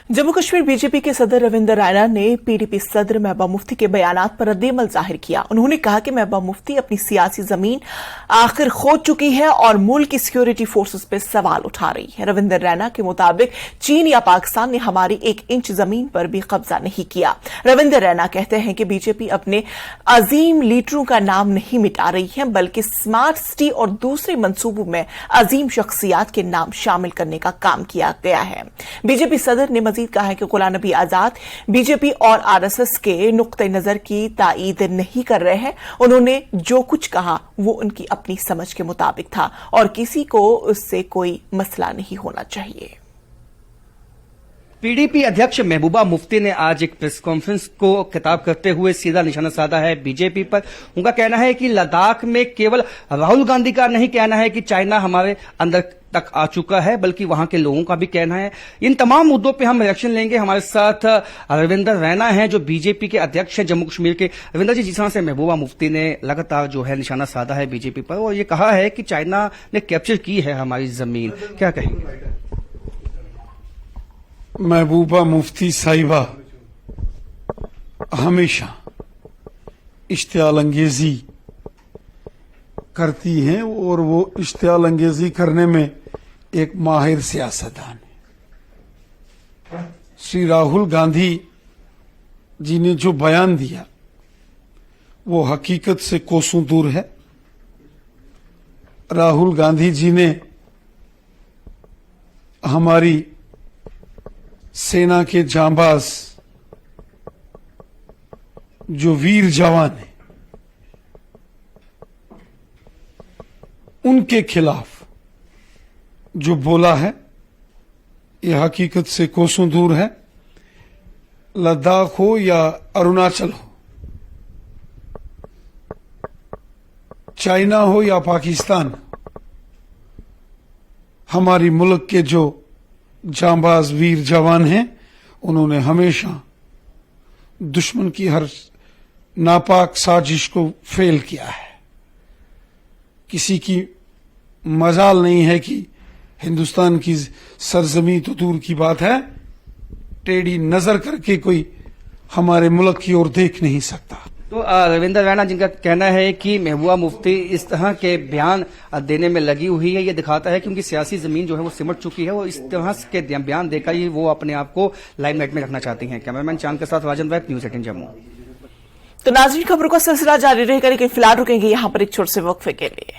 Jammu Kashmir BJP के सदर रविंदर रैना ने पीडीपी सदर महबूबा मुफ्ती के बयानात पर रद्द-ए-अमल जाहिर किया। उन्होंने कहा कि महबूबा मुफ्ती अपनी सियासी जमीन आखिर खो चुकी है और मुल्क की सिक्योरिटी फोर्सेस पर सवाल उठा रही है। रविंदर रैना के मुताबिक चीन या पाकिस्तान ने हमारी 1 इंच जमीन पर भी कब्जा नहीं किया। रविंदर रैना कहते हैं कि बीजेपी अपने अजीम लीडरों का नाम नहीं मिटा रही है, बल्कि स्मार्ट सिटी और दूसरे मंसूबों में अजीम शख्सियात के नाम शामिल करने का काम किया गया है। बीजेपी सदर ने मजीद कहा है कि गुलाम नबी आजाद बीजेपी और आरएसएस के नुक्ते नजर की ताईद नहीं कर रहे हैं। उन्होंने जो कुछ कहा वो उनकी अपनी समझ के मुताबिक था और किसी को उससे कोई मसला नहीं होना चाहिए। पीडीपी अध्यक्ष महबूबा मुफ्ती ने आज एक प्रेस कॉन्फ्रेंस को खिताब करते हुए सीधा निशाना साधा है बीजेपी पर। उनका कहना है कि लद्दाख में केवल राहुल गांधी का नहीं कहना है कि चाइना हमारे अंदर तक आ चुका है, बल्कि वहां के लोगों का भी कहना है। इन तमाम मुद्दों पे हम रिएक्शन लेंगे। हमारे साथ रविंदर रैना हैं जो बीजेपी के अध्यक्ष हैं जम्मू कश्मीर के। रविंदर जी, जिस तरह से महबूबा मुफ्ती ने लगातार जो है निशाना साधा है बीजेपी पर और ये कहा है कि चाइना ने कैप्चर की है हमारी जमीन, क्या कहेंगे? महबूबा मुफ्ती साहिबा हमेशा इश्तियाल अंगेजी करती हैं और वो इश्तियाल अंगेजी करने में एक माहिर सियासतदान है। श्री राहुल गांधी जी ने जो बयान दिया वो हकीकत से कोसों दूर है। राहुल गांधी जी ने हमारी सेना के जांबाज जो वीर जवान हैं उनके खिलाफ जो बोला है यह हकीकत से कोसों दूर है। लद्दाख हो या अरुणाचल हो, चाइना हो या पाकिस्तान, हमारी मुल्क के जो जांबाज वीर जवान हैं उन्होंने हमेशा दुश्मन की हर नापाक साजिश को फेल किया है। किसी की मजाल नहीं है कि हिंदुस्तान की सरजमी तो दूर की बात है, टेढ़ी नजर करके कोई हमारे मुल्क की ओर देख नहीं सकता। तो रविंदर रैना जिनका कहना है कि महबूबा मुफ्ती इस तरह के बयान देने में लगी हुई है, ये दिखाता है कि उनकी सियासी जमीन जो है वो सिमट चुकी है और इस तरह के बयान देकर ही वो अपने आप को लाइमलाइट में रखना चाहती हैं। कैमरामैन चांद के साथ राजन वैद, न्यूज़ 18 जम्मू। तो नाज़रीन, खबरों का सिलसिला जारी रहेगा, लेकिन फिलहाल रुकेंगे यहां पर एक छोटे से वक्फे के लिए।